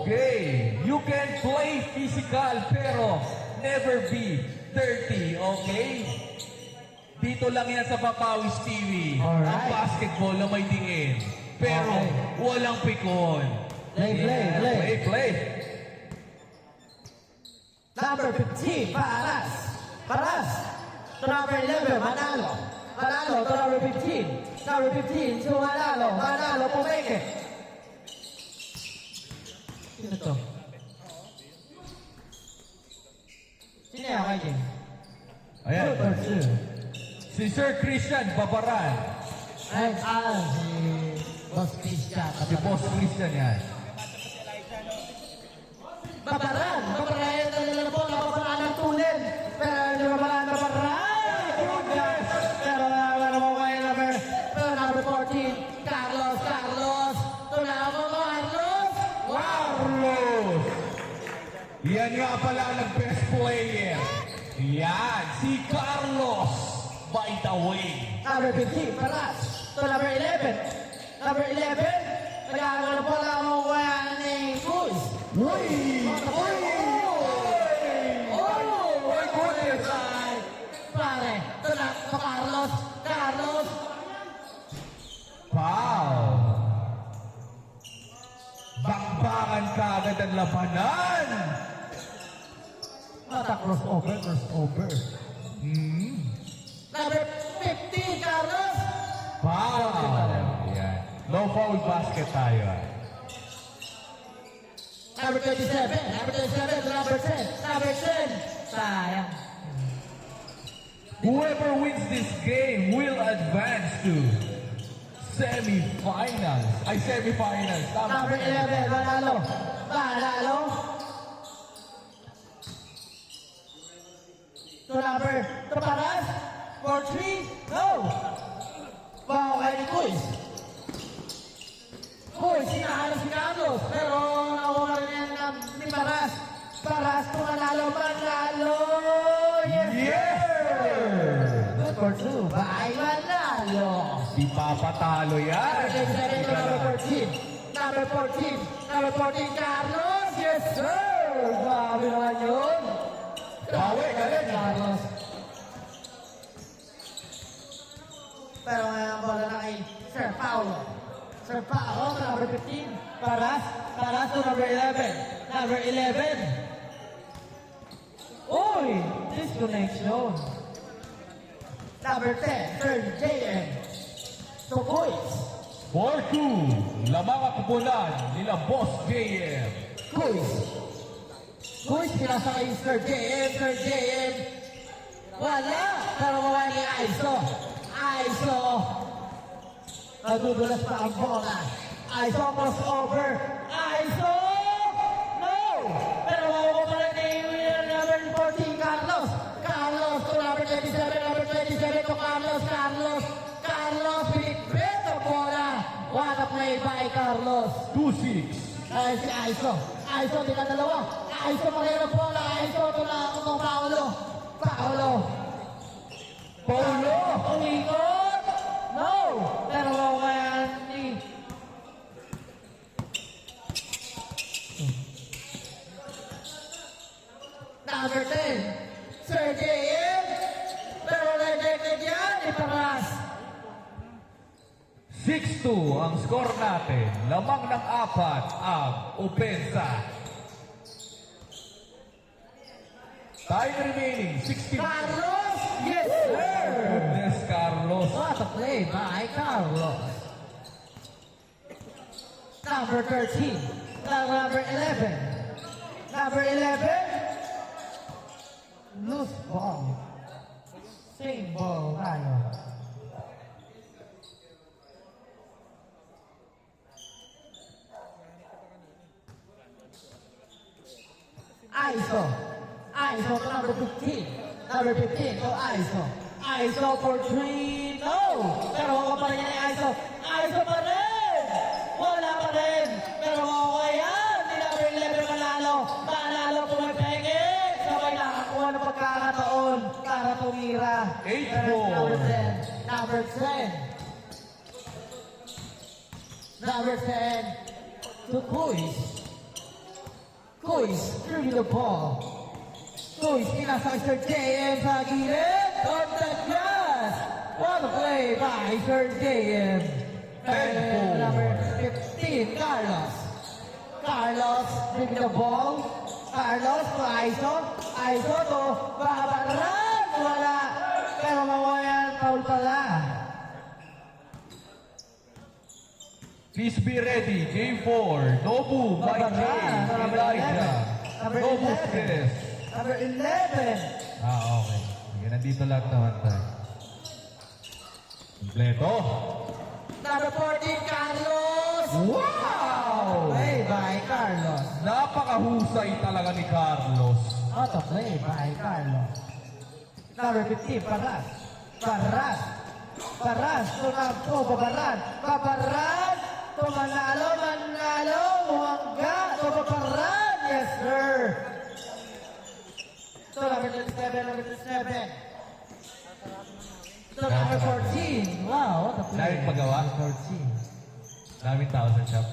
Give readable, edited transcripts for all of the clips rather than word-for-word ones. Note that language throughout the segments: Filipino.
Okay, you can play physical pero never be dirty, okay? Dito lang yan sa Papawis TV. Alright. Ang basketball na may tingin. Pero Okay. walang pikon. Play. Number 15, Paras. Paras. To number 11, Manalo. Manalo to number 15. Number 15 to Manalo. Manalo, pumeke. Sino to? Sino yan, Mikey? Ayan. Si Sir Christian Babaran. Ay, si Boss Christian. Si Boss Christian yan. Babaran! Babaran! Talaga po, napapalaan ng tulin. Pero hindi babaran, babaran! Goodness! Pero wala mo kayo number 14, Carlos! Tulama mo, Carlos! Carlos! Yan nga pala ang best player. Yan, si Carlos. By the way. Number 15, Paras. To number 11. Number 11, nagkakaroon po lang mo kaya ni Cruz. Uy! My goodness! Pare, ito na, Carlos! Wow! Bakbakan ka agad ang labanan! Mata crossover. Number 15, Carlos! Wow! Yan. No foul basket tayo. Number 27, to number 10. Number 10, sayang. Whoever wins this game will advance to semifinals. Semifinals. Tama. Number 11, Manalo. To Paras, for 3, no. Wow, kay Kuis. Sinahalos si Carlos, pero nakuha rin yan ni Paras. Paras, Manalo. Yes! Good for 2, by Manalo. Di papatalo yan. Number 14, Carlos. Yes, sir. Grabe naman yun. Bawi, galing. Carlos. Pero ngayon ang bola na kay Sir Paulo, number 15. Paras to number 11. Number 11. Uy, disconnection. Number 10, Sir JM. To Kuis. 4-2. Lamang ang kupunan nila Boss JM. Kuis, pinasa kay Sir JM. Wala. Pero mawala ni Aiso. Nadudulas pa ang bola. Aiso crossover. Aiso! No! Pero mawawa pa rin ni number 14, Carlos to number 27 to Carlos. Pinipit ang bola. What a play by Carlos. 2-6. Ay, si Aiso, di ka dalawa. Aiso, magkaya ng bola. Aiso, ito na ako Paulo. Umikot. No! Pero kaya ni... Number 10, Sir JM. Pero rejected yan ni Paras. 6-2 ang score natin. Lamang ng 4 ang opensa. Time remaining, 60 minutes. Carlos! Yes, sir! Goodness, Carlos. What a play by Carlos. Number 13. Number 11. Number 11. Loose ball. Same ball tayo. Aiso to number 15. Number 15 to Aiso for 3. No! Pero ako pa rin yan ni Aiso pa rin! Wala pa rin! Pero ako yan! Ni number 11 Manalo pumipeke! Sabay nakakuha ng pagkakataon para tumira. 8-4. Number 10 to Kuis. Kuis, through the ball. Kuis, pinasa kay Sir JM sa gilid. On the glass. What a play by Sir JM. And number 15, Carlos. Carlos, bringing the ball. Carlos to Aiso. Aiso to Babaran. Wala. Pero mawayan, foul pala. Please be ready. Game 4. Nobu, Mike J, Number Elijah. 11. Number Nobu 11. Chris. Number 11. Okay. Sige, nandito lahat naman tayo. Kompleto. Number 14, Carlos. Wow! Play by Carlos. Napakahusay talaga ni Carlos. Auto play by Carlos. Number 15, Paras. Paras. Paras. To Babaran. Babaran. To Manalo. Manalo. Huwangga. To Babaran. Yes, sir. To number 27. Number 27. To number 14. Wow, what a play. Daming magawa. Number 14. Daming tao sa shop.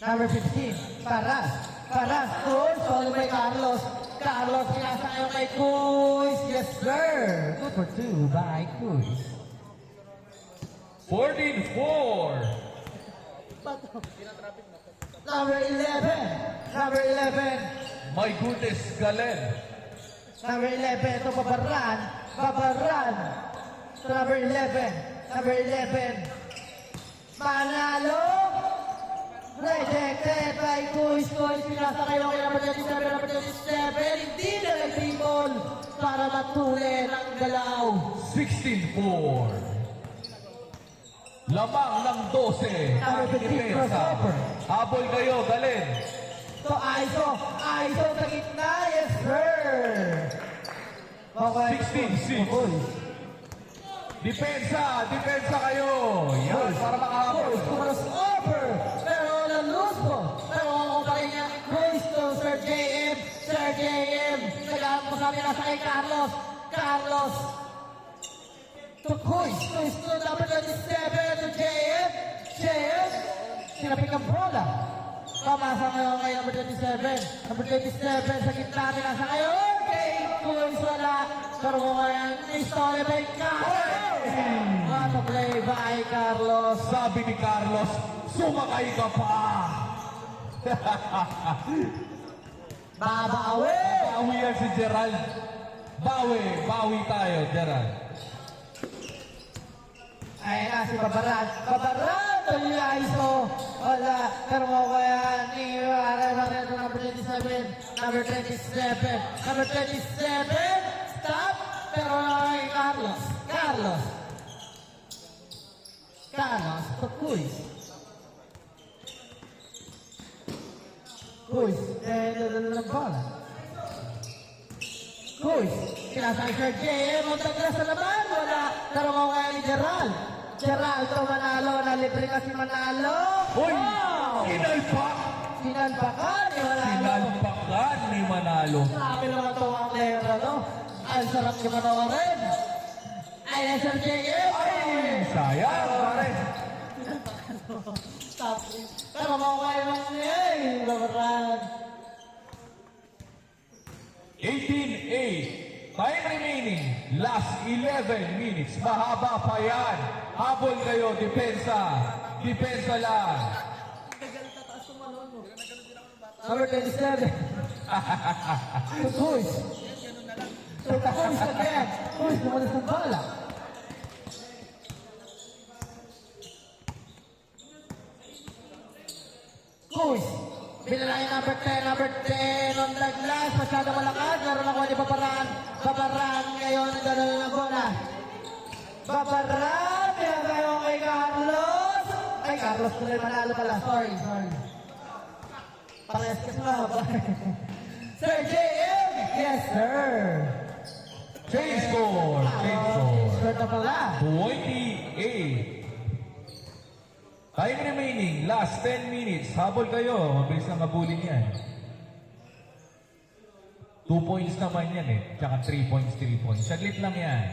Number 15, Paras. Paras, Cruz, followed by Carlos. Carlos, pinasayo kay Cruz. Yes, sir. Good for 2 by Cruz. 14-4. Number 11. Number 11. My goodness, Galen. Number 11, to Babaran. Babaran. To number 11. Number 11. Manalo. Rejected by Cruz. Cruz, pinasakay lang kay number 27. Number 27. Hindi na nag-dribble para matulin ang galaw. 16-4. Lamang ng 12. Number 15, Depensa. crossover. Habol kayo, Galen. To Aiso. Aiso sa gitna. Yes, sir. Okay. 16-6. Depensa. Depensa kayo. Yan, para makahabol. Crossover. Pero na-lose po. Pero ako pa rin niya. Cruz to Sir JM. Sir JM. Nagalang mo sabi na sa kay Carlos. Carlos. To Cruz. Cruz to number 27. To JM. JM. Sinapik ang bola. Pamasa ngayon kay number 27. Number 27 sa gitna nasa ngayon. Kay Cruz wala. Pero kung ngayon, istorya by Carlos. What a play by Carlos. Sabi ni Carlos, sumakay ka pa. Babawi. Bawi yan si Gerald. Bawi tayo, Gerald. Ayan na si Babaran. Babaran! Tuloy Aiso. Wala. Pero kaya ni number 27. Number 27. Number 27. Stop. Pero kay Carlos. Carlos. Carlos. To Cruz. Cruz. Eh, bola. Cruz. Kinasang Sir JM. Ang taglas sa laban. Wala. Pero kaya ni Gerald. Gerald to Manalo. Nalibre kasi Manalo. Uy! Wow! Sinalpak! Sinalpakan ni Manalo. Sinalpakan ni Manalo. Grabe naman ito ang player, ano? Ang sarap ni Manawa rin. Ay, Sir JM. Ay, sayang. Stop. Pero mawala naman niya eh. Labaran. 18-8. Time remaining. Last 11 minutes. Mahaba pa yan. Habol kayo. Depensa. Depensa lang. Number 27. To Cruz. To Cruz again. Cruz, lumalas ng bala. Cruz. Binalayan number 10. Number 10 on the glass. Masyado malakas. Meron ako ni Babaran. Babaran ngayon. Dalawa na bola. Babaran. Pinagayo kay Carlos. Ay, Carlos tuloy manalo pala. Sorry. Parehas ka sa Sir JM! Yes, sir! Change score. Change score. Sure na pala. 28. Time remaining. Last 10 minutes. Habol kayo. Mabilis na mabulin yan. 2 points naman yan eh. Tsaka 3 points, 3 points. Saglit lang yan.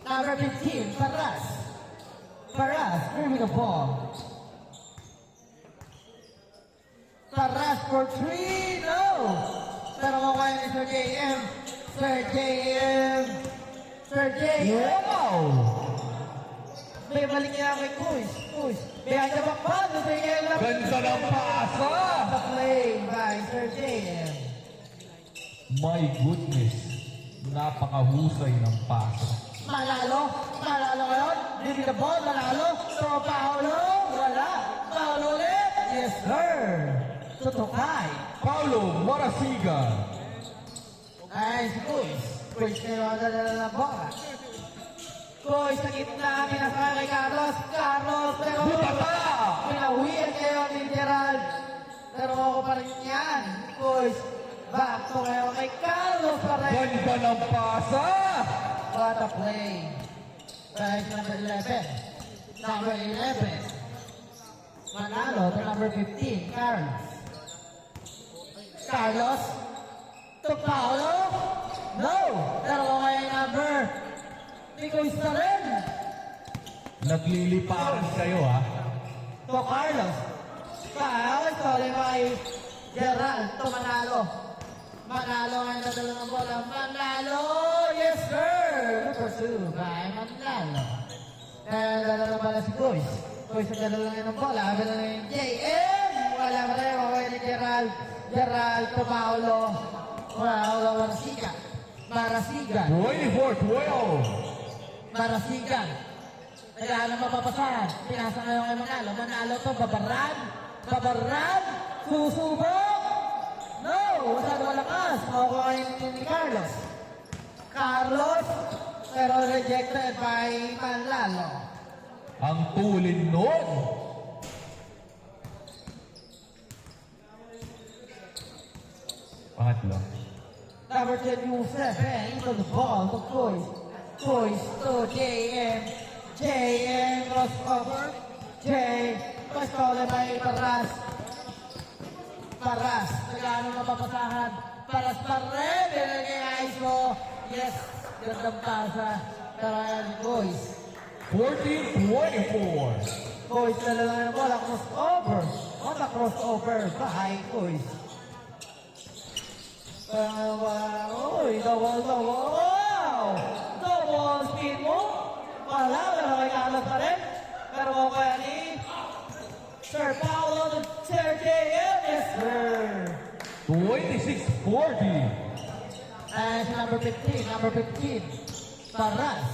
Number 15, Paras. Paras, moving the ball. Paras for 3, no! Pero kung kaya ni Sir JM, Sir JM, Wow! may balik niya kay Kuis. Behind the back pa, Sir JM. Ganda ng pasa! The play by Sir JM. My goodness, napakahusay ng pasa. Manalo ngayon, give the ball, manalo, so Paolo, wala, Paolo ulit, yes sir, tutukay. Paulo Marasigan. Ay, si Kuis na yung nadala ng bola. Kuis sa gitna, pinasa kay Carlos, pero Butata! pinawian kayo ni Gerald. Pero ako pa rin yan, Kuis, back to kayo kay Carlos pa rin. Ganda ng pasa! What a play. Right, number 11. Number 11. Manalo to number 15, Carlos. Carlos to Paolo. No! Pero kung kaya yung number, Nicois na rin. Nagliliparan kayo ha. To Carlos. Carlos, sorry kay Gerald to Manalo. Manalo ang nadala ng bola. Manalo! Yes, sir! Number 2 by Manalo. Nadala ng bola si Kuis. Kuis ang nadala niya ng bola. Habila na yung JM! Wala pa rin. Okay ni Gerald. Gerald to Paolo. Paolo Marasigan. 24-12. Marasigan. Kaya na mapapasahan. Pinasa ngayon kay Manalo. Manalo to. Babaran. Susubok. No! Masyado malakas. Makukuha ni Carlos. Pero rejected by Manlalo. Ang tulin nun. Pangatlo. Number 10, Yusef. Into the ball to Kuis to JM. JM crossover. Crossover by Paras. Nagano mapapasahan. Paras pa rin. Binigay Aiso. Yes. Gandang pasa. Pero ayan si Kuis. 14-24. Kuis na lang ang bola. Crossover. On the crossover by Kuis. Uy, double. Wow! Double speed mo. Wala. Pero kay Carlos pa rin. Pero kaya ni Sir Paolo to Sir JM. Yes, sir. 26-40. And number 15. Paras.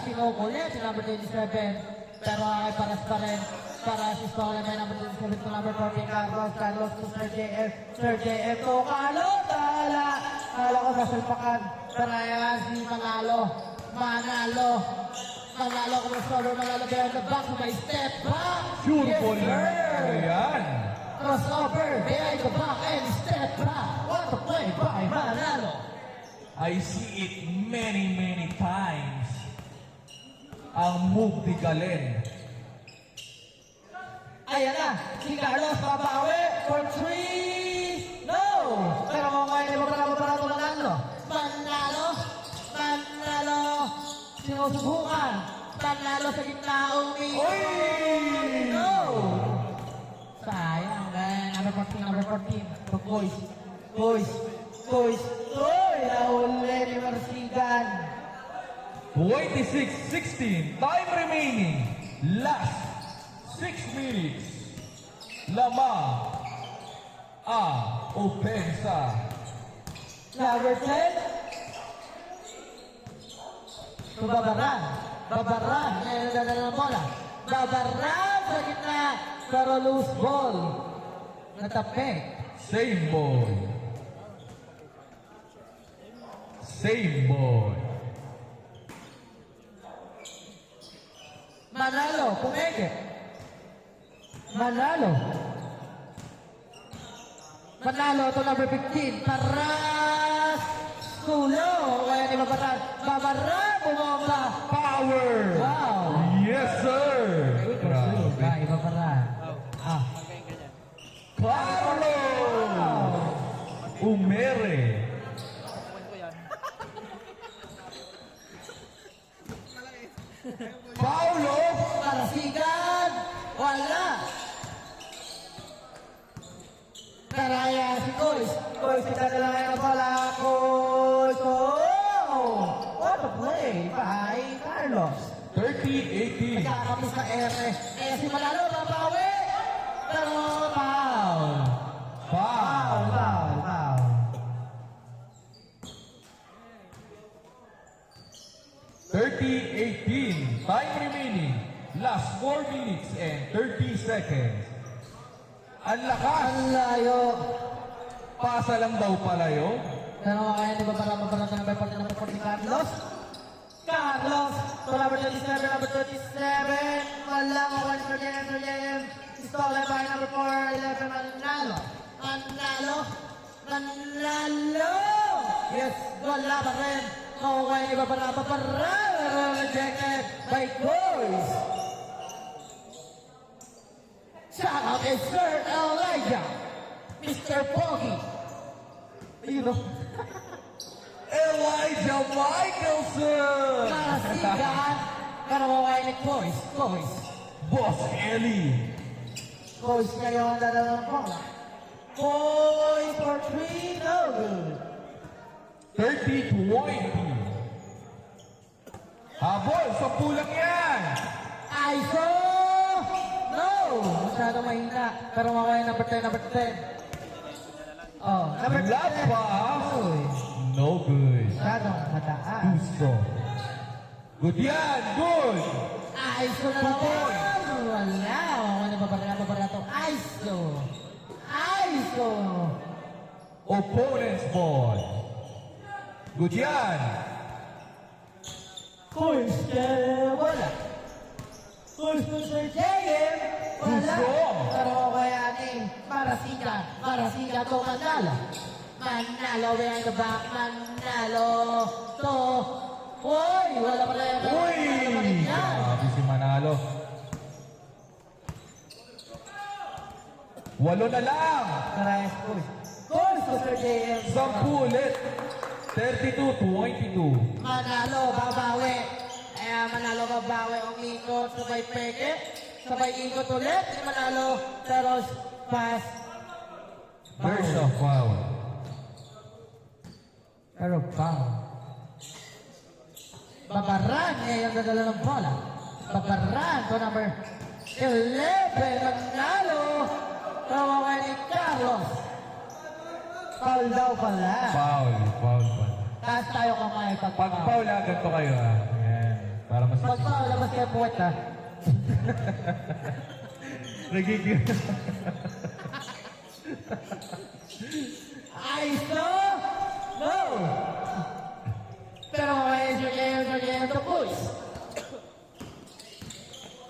Kinukulit si number 27. Pero ay Paras pa rin. Paras is calling by number 27 to number 14. Carlos to Sir JF. Sir JF to Carlos. Kala ko masalpakan. Pero ayan si Manalo crossover. Manalo behind the back. May step back. Sure Yes, ball sir. lang. Ayan. Crossover behind the back and step back. What a play by Manalo. I see it many times. Ang move ni Galen. Ayan na, si Carlos babawi for 3. No! Pero kung kaya ni Manalo. Sinusubukan. Manalo sa gitna umi. Oy! No! Sayang. Number 14. To Kuis. Nahuli ni Marsigan. 26-16. Time remaining. Last 6 minutes. Lamang ang opensa. Number 10. To Babaran. Ngayon nadala ng bola. Babaran sa gitna. Pero loose ball. Natapik. Same boy. Manalo, pumeke. Manalo to number 15. Paras. Tulo. Kaya ni Babaran. Bumomba. Power. Wow. Yes, sir. Grabe. Ay, Babaran. Carlos Umere. Paulo Marasigan. Wala. Raya, si Kois. Kois, kita na lang ang bola. Kois, oh! What a play by Carlos. 30-18. Nagkakapis na ere. Si Manalo, babawi. Pero foul. Foul. Foul. 30-18. Time remaining. Last 4 minutes and 30 seconds. Ang lakas. Ang layo. Pasa lang daw pala yun. Pero kaya di ba para mabalanta ng parte ng report ni Carlos? Carlos! So number 37, number 37. Wala mo 1 for JM. Stolen by number 4, 11, Manalo. Manalo! Yes, wala pa rin. Okay, iba para rejected by Boys. Shout out is Sir Elijah, Mr. Poggy. You know, Elijah Michelson! Karasigan, pero maway ni Boys. Boss Ellie! Boys ngayon na ng bola. Boys for 3, no good. 30-20. Habol, 10 lang yan! ISO! No! Masyadong mahina. Pero maway number 10, number 10. Oh, number 10. Last pass. Uy, No good. masyadong mataas. Too strong. Good yan! Good! ISO na naman! Wala! Ano ba para ito? ISO! Opponent's ball. Good yan! Course, wala. Course, Sir JM, wala. Gusto. Pero kaya ni Marasiga to Manalo. Manalo behind the back, Manalo to. Uy, wala pala yan. Uy! Grabe si Manalo. 8 na lang! Karayas, course, Sir JM. 10 ulit. 32-22. Manalo, babawi. Manalo babawi. Umikot, sabay peke. Sabay ikot ulit. Si Manalo, pero pass. There's a foul. Pero foul. Babaran ngayon dadala ng bola. Babaran to number 11. Manalo. Tawaway ni Carlos. Foul daw pala. Foul pala. Taas tayo kamay pag Pag foul, ganito kayo ah. Ayan. Para mas... Pag foul, labas kayo puwet ha. Nagigil. ISO! No! Pero may Sir to Kuys.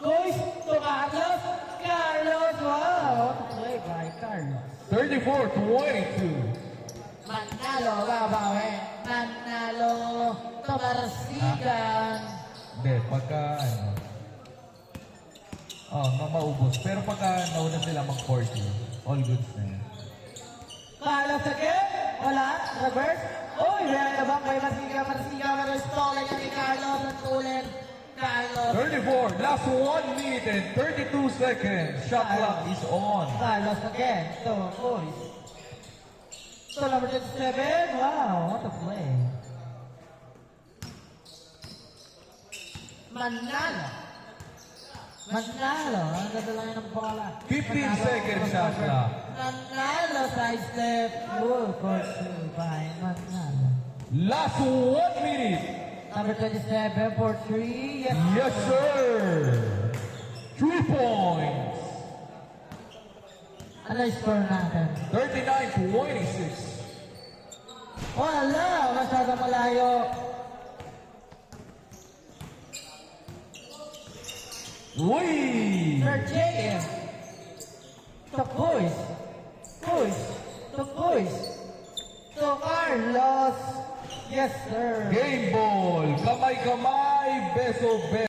Kuys to Carlos. Carlos, wow! Play by Carlos. 34-22. Manalo, babawi. Manalo, to Marasigan. Hindi, pagka ano... maubos. Pero pagka nauna sila mag-40, all goods na yan. Carlos again. Wala. Reverse. Uy, behind the back by Marasigan. Pero stolen yan ni Carlos. At ulit. Carlos. 34, last 1 minute and 32 seconds. Shot clock is on. Carlos again. To Kuys. So number 27. Wow, what a play. Manalo. Ang dadala ng bola. 15 seconds shot clock. Manalo side step. Good for 2 by Manalo. Last 1 minute. Number 27 for 3. Yes. Yes, sir. 3 points. Ano yung score natin? 39-26. Wala! Masyadong malayo. Uy! Sir JM. To Kuys. To Carlos. Yes, sir. Game ball. Kamay-kamay. Beso-beso.